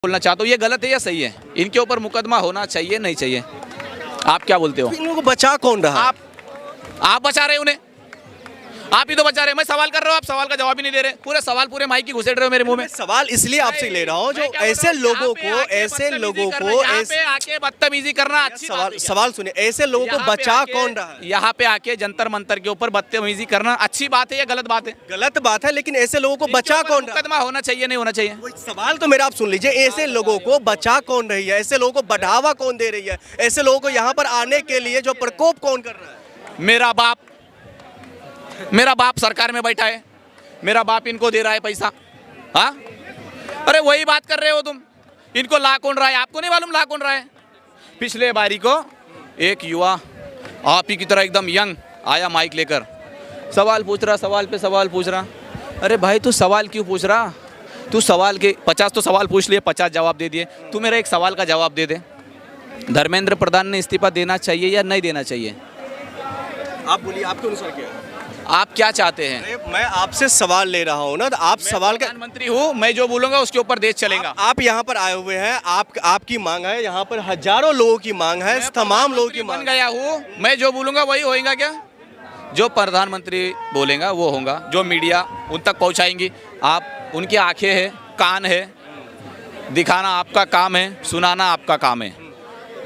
बोलना चाहता हूँ, ये गलत है या सही है? इनके ऊपर मुकदमा होना चाहिए नहीं चाहिए? आप क्या बोलते हो? इन लोगों को बचा कौन रहा? आप बचा रहे हो उन्हें, आप ही तो बचा रहे हैं। मैं सवाल कर रहा हूँ, आप सवाल का जवाब ही नहीं दे रहे। पूरे सवाल पूरे माइक की घुसेड़ रहे हो मेरे मुंह में। सवाल इसलिए आपसे ले रहा हूँ जो ऐसे लोगों को आके बदतमीजी करना अच्छी बात है। सवाल सुनिए, ऐसे लोगों को बचा कौन रहा है? यहाँ पे आके जंतर मंतर के ऊपर बदतमीजी करना अच्छी बात है या गलत बात है? गलत बात है, लेकिन ऐसे लोगों को बचा कौन रहा है? मुकदमा होना चाहिए नहीं होना चाहिए? सवाल तो मेरा आप सुन लीजिए, ऐसे लोगों को बचा कौन रही है? ऐसे लोगों को बढ़ावा कौन दे रही है? ऐसे लोगों को यहाँ पर आने के लिए जो प्रकोप कौन कर रहा है? मेरा बाप सरकार में बैठा है, मेरा बाप इनको दे रहा है पैसा। हाँ, अरे वही बात कर रहे हो तुम। इनको ला कौन रहा है? आपको नहीं मालूम ला कौन रहा है? पिछले बारी को एक युवा आप ही की तरह एकदम यंग आया माइक लेकर, सवाल पूछ रहा, सवाल पे सवाल पूछ रहा। अरे भाई तू सवाल क्यों पूछ रहा? तू सवाल के 50 तो सवाल पूछ लिए, 50 जवाब दे दिए। तू मेरा एक सवाल का जवाब दे दे। धर्मेंद्र प्रधान ने इस्तीफा देना चाहिए या नहीं देना चाहिए? आप बोलिए, आपके अनुसार क्या है? आप क्या चाहते हैं? मैं आपसे सवाल ले रहा हूँ ना, तो आप सवाल का प्रधानमंत्री हूँ, मैं जो बोलूंगा उसके ऊपर देश चलेगा। आप यहाँ पर आए हुए हैं, आपकी मांग है, यहाँ पर हजारों लोगों की मांग है, तमाम लोगों की मांग। बन गया हूँ, मैं जो बोलूंगा वही होएगा क्या? जो प्रधानमंत्री बोलेगा वो होगा, जो मीडिया उन तक पहुँचाएंगी। आप उनकी आंखें हैं, कान है, दिखाना आपका काम है, सुनाना आपका काम है।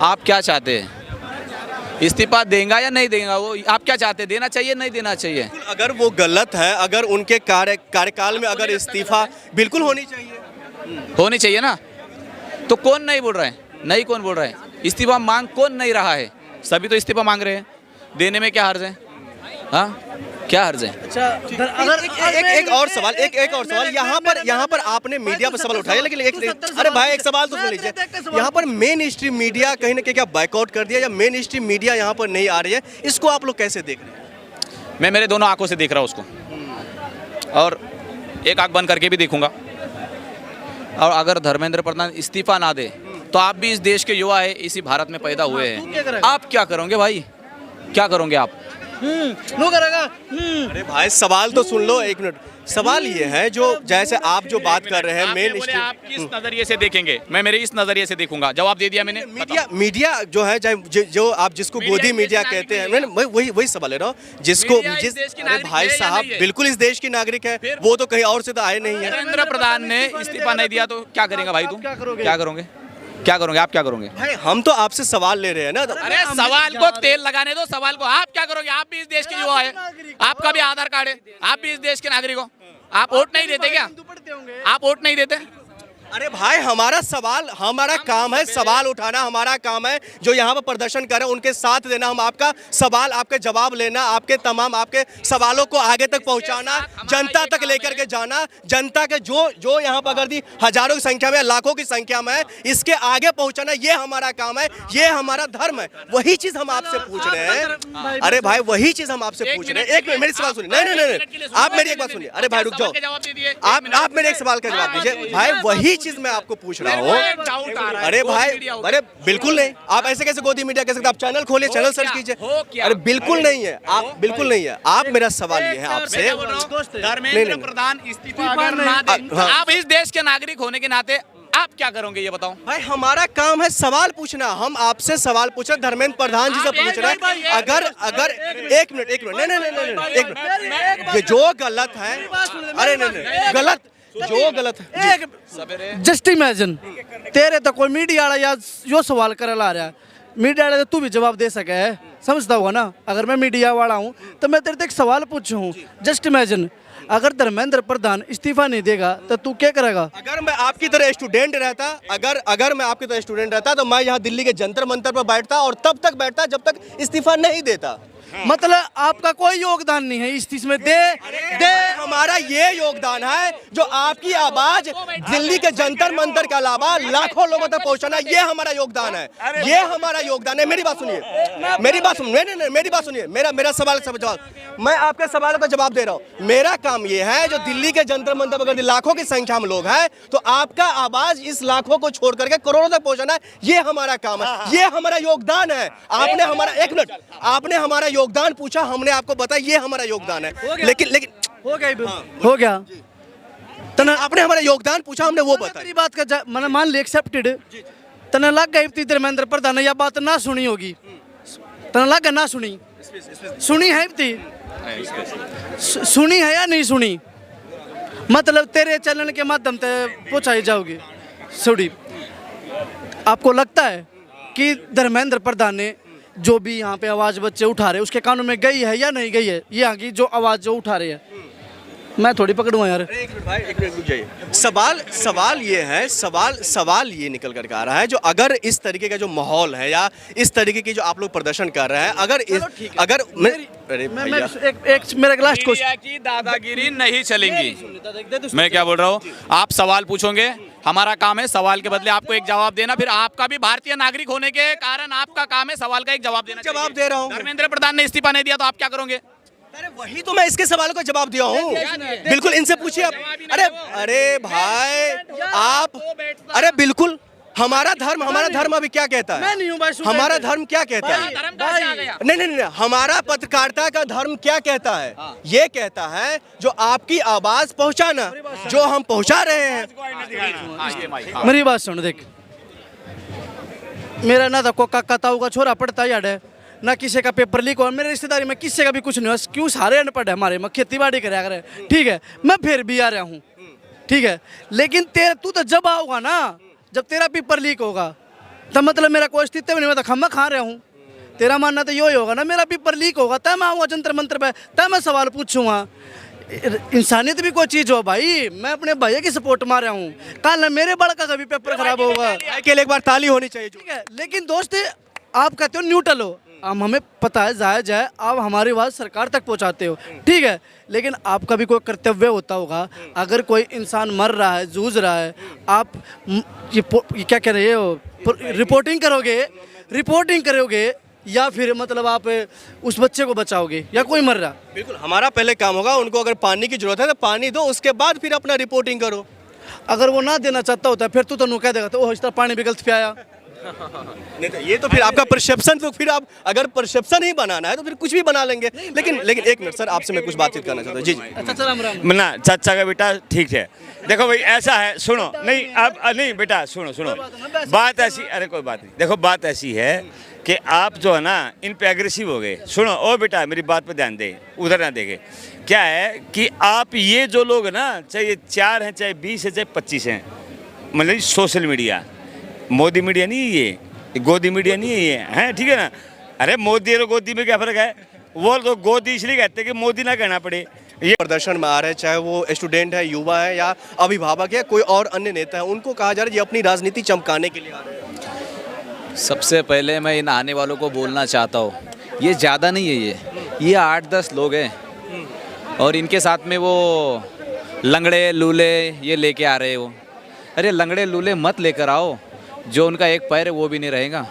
आप क्या चाहते हैं? इस्तीफा देगा या नहीं देगा? वो आप क्या चाहते हैं? देना चाहिए नहीं देना चाहिए? अगर वो गलत है, अगर उनके कार्यकाल में अगर इस्तीफा बिल्कुल होनी चाहिए ना, तो कौन नहीं बोल रहा है? नहीं कौन बोल रहा है? इस्तीफा मांग कौन नहीं रहा है? सभी तो इस्तीफा मांग रहे हैं। देने में क्या हर्ज है? हाँ, क्या हर्ज है? अच्छा, अगर एक और सवाल यहाँ पर आपने मीडिया पर सवाल उठाया, लेकिन अरे भाई एक सवाल तो सुन लीजिए। यहाँ पर मेन स्ट्रीम मीडिया कहीं ना कहीं क्या बाइकआउट कर दिया, या मेन स्ट्रीम मीडिया यहाँ पर नहीं आ रही है, इसको आप लोग कैसे देख रहे हैं? मैं मेरे दोनों आंखों से देख रहा हूँ उसको, और एक आंख बंद करके भी देखूंगा। और अगर धर्मेंद्र प्रधान इस्तीफा ना दे तो आप भी इस देश के युवा है, इसी भारत में पैदा हुए हैं, आप क्या करोगे भाई? क्या करोगे आप? अरे भाई सवाल तो सुन लो, एक मिनट। सवाल ये है, जो जैसे आप जो बात कर रहे हैं मेन स्ट्रीम, आप किस नजरिए से देखेंगे? मैं मेरे इस नजरिए से देखूंगा। जवाब दे दिया मैंने। मीडिया जो है, जो आप जिसको गोदी मीडिया कहते हैं, मैं वही सवाल ले रहा हूँ जिसको अरे भाई साहब बिल्कुल इस देश की नागरिक है, वो तो कहीं और से तो आए नहीं है। धर्मेंद्र प्रधान ने इस्तीफा नहीं दिया तो क्या करेगा भाई? तुम क्या करोगे? आप क्या करोगे? भाई हम तो आपसे सवाल ले रहे हैं ना। अरे सवाल को तेल लगाने दो, सवाल को। आप क्या करोगे? आप भी इस देश के युवा है, आपका भी आधार कार्ड है, आप भी इस देश के नागरिक हो। आप वोट नहीं देते क्या? आप वोट नहीं देते? अरे भाई हमारा काम है, सवाल उठाना हमारा काम है। जो यहाँ पर प्रदर्शन कर रहे हैं उनके साथ देना, हम आपका सवाल, आपके जवाब लेना, आपके सवालों को आगे तक पहुँचाना, जनता तक लेकर के जाना। जनता के जो यहाँ पर अगर हजारों की संख्या में, लाखों की संख्या में, इसके आगे पहुँचाना, ये हमारा काम है, ये हमारा धर्म है। वही चीज हम आपसे पूछ रहे हैं। अरे भाई वही चीज हम आपसे पूछ रहे हैं। एक मिनट मेरी सवाल सुनिए। नहीं, आप मेरी एक बात सुनिए। अरे भाई रुक जाओ, आप मेरे एक सवाल का जवाब दीजिए। भाई वही चीज मैं आपको पूछ रहा हूँ। अरे भाई, अरे बिल्कुल नहीं। आप ऐसे कैसे गोदी मीडिया कह सकते? आप चैनल खोलिए, चैनल सर्च कीजिए। अरे बिल्कुल नहीं है, आप बिल्कुल नहीं है। आप मेरा सवाल ये है आपसे, धर्मेंद्र प्रधान इस्तीफा अगर ना दे, आप इस देश के नागरिक होने के नाते आप क्या करोगे ये बताओ? भाई हमारा काम है सवाल पूछना, हम आपसे सवाल पूछ रहे, धर्मेंद्र प्रधान जी से पूछ रहे हैं। अगर एक मिनट नहीं, जो गलत है, अरे नहीं गलत, जो गलत है। जस्ट इमेजिन तेरे तो कोई मीडिया वाला या जो सवाल करे ला रहा है, मीडिया वाले तू भी जवाब दे सके है, समझता होगा ना। अगर मैं मीडिया वाला हूँ तो मैं तेरे से एक सवाल पूछूं हूँ। जस्ट इमेजिन अगर धर्मेंद्र प्रधान इस्तीफा नहीं देगा तो तू क्या करेगा? अगर मैं आपकी तरह स्टूडेंट रहता, अगर मैं आपकी तरह स्टूडेंट रहता, तो मैं यहाँ दिल्ली के जंतर मंतर पर बैठता, और तब तक बैठता जब तक इस्तीफा नहीं देता। मतलब आपका कोई योगदान नहीं है इस चीज में? दे हमारा ये योगदान है, जो आपकी आवाज दिल्ली के जंतर मंतर के अलावा लाखों लोगों तक पहुंचाना, ये हमारा योगदान है, ये हमारा योगदान है। मेरी बात सुनिए, मेरी बात सुनिए। मेरा सवाल का जवाब, मैं आपके सवाल का जवाब दे रहा हूँ। मेरा काम ये है, जो दिल्ली के जंतर मंतर पर अगर लाखों की संख्या में लोग हैं, तो आपका आवाज इस लाखों को छोड़ करके करोड़ों तक पहुंचाना, ये हमारा काम है, ये हमारा योगदान है। आपने हमारा, एक मिनट, आपने हमारा योगदान पूछा, हमने आपको बताया ये हमारा योगदान है। लेकिन हो गया। तना आपने हमारा योगदान पूछा, हमने वो बताया। तेरी बात का मैंने मान लिया एक्सेप्टेड, तना लग गई थी धर्मेंद्र प्रधान ने यह बात ना सुनी होगी, तना लग ना सुनी, सुनी है थी, सुनी है या नहीं सुनी, मतलब तेरे चैनल के माध्यम से पहुंचाई जाओगी। सुनी, आपको लगता है कि धर्मेंद्र प्रधान ने जो भी यहाँ पे आवाज़ बच्चे उठा रहे उसके कानों में गई है या नहीं गई है, ये यहाँ की जो आवाज़ जो उठा रहे हैं, मैं थोड़ी पकड़ूंगा यार। एक मिनट भाई, एक मिनट रुक जाइए। सवाल ये है, सवाल ये निकल कर के आ रहा है, जो अगर इस तरीके का जो माहौल है या इस तरीके की जो आप लोग प्रदर्शन कर रहे हैं, अगर अरे भैया, एक मेरा लास्ट क्वेश्चन, मीडिया की दादागिरी नहीं चलेंगी। मैं क्या बोल रहा हूँ, आप सवाल पूछोगे, हमारा काम है सवाल के बदले आपको एक जवाब देना, फिर आपका भी भारतीय नागरिक होने के कारण आपका काम है सवाल का एक जवाब देना। जवाब दे रहा हूँ। धर्मेंद्र प्रधान ने इस्तीफा नहीं दिया तो आप क्या करोगे? अरे वही तो मैं इसके सवालों का जवाब दिया हूँ, बिल्कुल इनसे पूछिए आप। अरे भाई आप, अरे बिल्कुल हमारा धर्म अभी क्या कहता है? मैं नहीं हूँ भाई, हमारा धर्म क्या कहता है? धर्म कहाँ से आ गया? नहीं, हमारा पत्रकारिता का धर्म क्या कहता है? ये कहता है जो आपकी आवाज पहुंचाना, जो हम पहुंचा रहे हैं। मेरी बात सुन, देख मेरा ना तो कोका ताऊ का छोरा पढ़ता याद है ना, किसी का पेपर लीक हो, मेरे रिश्तेदारी में किसी का भी कुछ नहीं हुआ, क्यों सारे अनपढ़ है हमारे में, खेती बाड़ी करे अगर, ठीक है, मैं फिर भी आ रहा हूँ, ठीक है, लेकिन तू तो जब आओगा ना, जब तेरा पेपर लीक होगा, तब मतलब मेरा कोई अस्तित्व नहीं, मैं तो खम्मा खा रहा हूँ। तेरा मानना तो यही होगा ना, मेरा पेपर लीक होगा तब मैं आऊँगा जंतर मंत्र पे, तब मैं सवाल पूछूंगा। इंसानियत भी कोई चीज़ हो भाई, मैं अपने भैया की सपोर्ट मार रहा हूँ, कल मेरे बड़का का भी पेपर खराब होगा, के लिए एक बार ताली होनी चाहिए। ठीक है, लेकिन दोस्त आप कहते हो न्यूट्रल हो, हमें पता है जायज़ है, आप हमारी बात सरकार तक पहुंचाते हो, ठीक है, लेकिन आपका भी कोई कर्तव्य होता होगा। अगर कोई इंसान मर रहा है, जूझ रहा है, आप ये क्या कह रहे हो, रिपोर्टिंग करोगे या फिर मतलब आप उस बच्चे को बचाओगे या कोई मर रहा? बिल्कुल हमारा पहले काम होगा, उनको अगर पानी की जरूरत है तो पानी दो, उसके बाद फिर अपना रिपोर्टिंग करो। अगर वो ना देना चाहता होता फिर तू तो कह देगा तो इस तरह पानी भी गलत पियाया। नहीं तो ये तो फिर आपका परसेप्शन, तो फिर आप अगर परसेप्शन ही बनाना है तो फिर कुछ भी बना लेंगे। लेकिन एक मिनट सर, आपसे मैं कुछ बातचीत करना चाहता हूँ। जी अच्छा राम राम। ना चाचा का बेटा ठीक है, देखो भाई ऐसा है, सुनो नहीं अब नहीं बेटा सुनो बात ऐसी, अरे कोई बात नहीं, देखो बात ऐसी है कि आप जो है ना इन पे एग्रेसिव हो गए। सुनो ओ बेटा मेरी बात पे ध्यान दे, उधर ना देखे। क्या है कि आप ये जो लोग ना, चाहे 4 हैं चाहे 20 है चाहे 25 हैं, मतलब सोशल मीडिया, मोदी मीडिया नहीं है ये, गोदी मीडिया नहीं है ये, हैं ठीक है ना। अरे मोदी और गोदी में क्या फ़र्क है? वो तो गोदी इसलिए कहते हैं कि मोदी ना कहना पड़े। ये प्रदर्शन में आ रहे हैं, चाहे वो स्टूडेंट है, युवा है या अभिभावक है, कोई और अन्य नेता है, उनको कहा जा रहा है ये अपनी राजनीति चमकाने के लिए आ रहे हैं। सबसे पहले मैं इन आने वालों को बोलना चाहता हूँ, ये ज़्यादा नहीं है, ये 8-10 लोग हैं और इनके साथ में वो लंगड़े लूले ये लेके आ रहे हो। अरे लंगड़े लूले मत लेकर आओ, जो उनका एक पैर है वो भी नहीं रहेगा।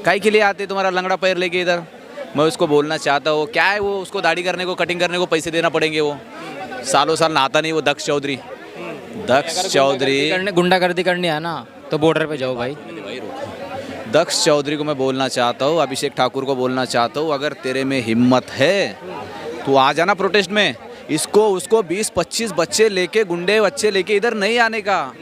काहे के लिए आते तुम्हारा लंगड़ा पैर लेके इधर? मैं उसको बोलना चाहता हूँ, क्या है वो, उसको दाढ़ी करने को, कटिंग करने को पैसे देना पड़ेंगे, वो सालों साल नहाता नहीं, वो दक्ष चौधरी गुंडागर्दी करनी है ना तो बॉर्डर पे जाओ भाई। दक्ष चौधरी को मैं बोलना चाहता हूँ, अभिषेक ठाकुर को बोलना चाहता हूँ, अगर तेरे में हिम्मत है तो आ जाना प्रोटेस्ट में। इसको उसको 20-25 बच्चे लेके, गुंडे बच्चे लेके इधर नहीं आने का,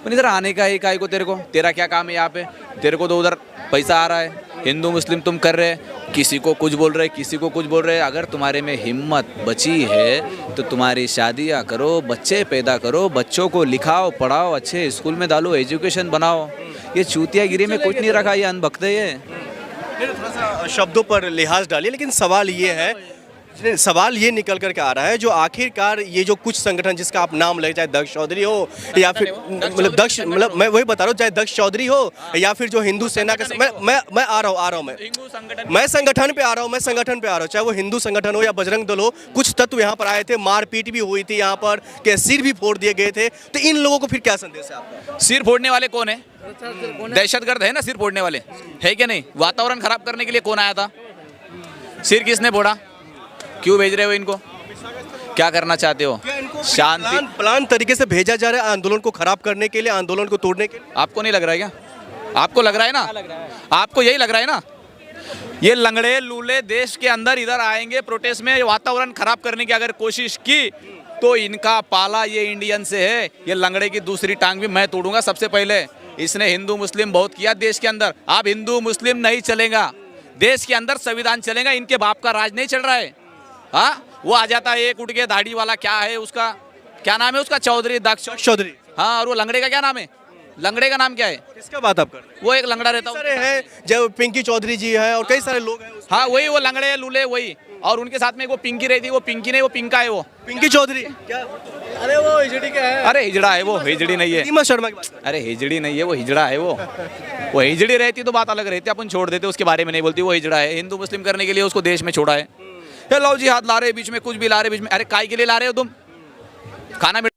इधर आने का है काहे को तेरे को? तेरा क्या काम है यहाँ पे? तेरे को तो उधर पैसा आ रहा है, हिंदू मुस्लिम तुम कर रहे, किसी को कुछ बोल रहे, किसी को कुछ बोल रहे। अगर तुम्हारे में हिम्मत बची है तो तुम्हारी शादियाँ करो, बच्चे पैदा करो, बच्चों को लिखाओ पढ़ाओ, अच्छे स्कूल में डालो, एजुकेशन बनाओ। ये चूतियागिरी में कुछ नहीं रखा, ये अनभक्ते ये। थोड़ा सा शब्दों पर लिहाज डालिए, लेकिन सवाल ये निकल करके आ रहा है, जो आखिरकार ये जो कुछ संगठन जिसका आप नाम ले, चाहे दक्ष चौधरी हो या फिर मतलब मैं वही बता रहा हूँ, चाहे दक्ष चौधरी हो या फिर जो हिंदू सेना का, मैं आ रहा हूँ मैं संगठन पे आ रहा हूँ, चाहे वो हिंदू संगठन हो या बजरंग दल हो। कुछ तत्व यहाँ पर आए थे, मारपीट भी हुई थी यहाँ पर, के सिर भी फोड़ दिए गए थे, तो इन लोगों को फिर क्या संदेश है आपका? सिर फोड़ने वाले कौन है? दहशतगर्द है ना सिर फोड़ने वाले, है क्या नहीं? वातावरण खराब करने के लिए कौन आया था? सिर किसने फोड़ा? क्यों भेज रहे हो इनको? क्या करना चाहते हो? शांति प्लान तरीके से भेजा जा रहा है आंदोलन को खराब करने के लिए, आंदोलन को तोड़ने के लिए। आपको नहीं लग रहा है क्या? आपको लग रहा है ना? आपको यही लग रहा है ना? ये लंगड़े लूले देश के अंदर इधर आएंगे प्रोटेस्ट में, वातावरण खराब करने की अगर कोशिश की तो इनका पाला ये इंडियन से है। ये लंगड़े की दूसरी टांग भी मैं तोड़ूंगा सबसे पहले। इसने हिंदू मुस्लिम बहुत किया देश के अंदर। अब हिंदू मुस्लिम नहीं चलेगा, देश के अंदर संविधान चलेगा। इनके बाप का राज नहीं चल रहा है। हाँ, वो आ जाता है एक उठ के दाढ़ी वाला, क्या है उसका, क्या नाम है उसका, चौधरी, दक्ष चौधरी। हाँ, और वो लंगड़े का क्या नाम है, लंगड़े का नाम क्या है? किसका बात आप कर रहे हैं? वो एक लंगड़ा रहता सारे है। हैं, जो पिंकी चौधरी जी है और कई सारे लोग हैं उसमें। हाँ, वही वो लंगड़े लूले वही। और उनके साथ में वो पिंकी रहती, वो पिंकी नहीं, वो पिंका है वो। पिंकी चौधरी क्या? अरे वो हिजड़ी का है। अरे हिजड़ा है वो, हिजड़ी नहीं है। रीमा शर्मा की बात कर रहे अरे हिजड़ी नहीं है वो, हिजड़ा है वो हिजड़ी रहती तो बात अलग रहती, अपन छोड़ देते, उसके बारे में नहीं बोलती। वो हिजड़ा है, हिंदू मुस्लिम करने के लिए उसको देश में छोड़ा है। ये लो जी हाथ ला रहे बीच में, कुछ भी ला रहे बीच में। अरे काय के लिए ला रहे हो तुम? खाना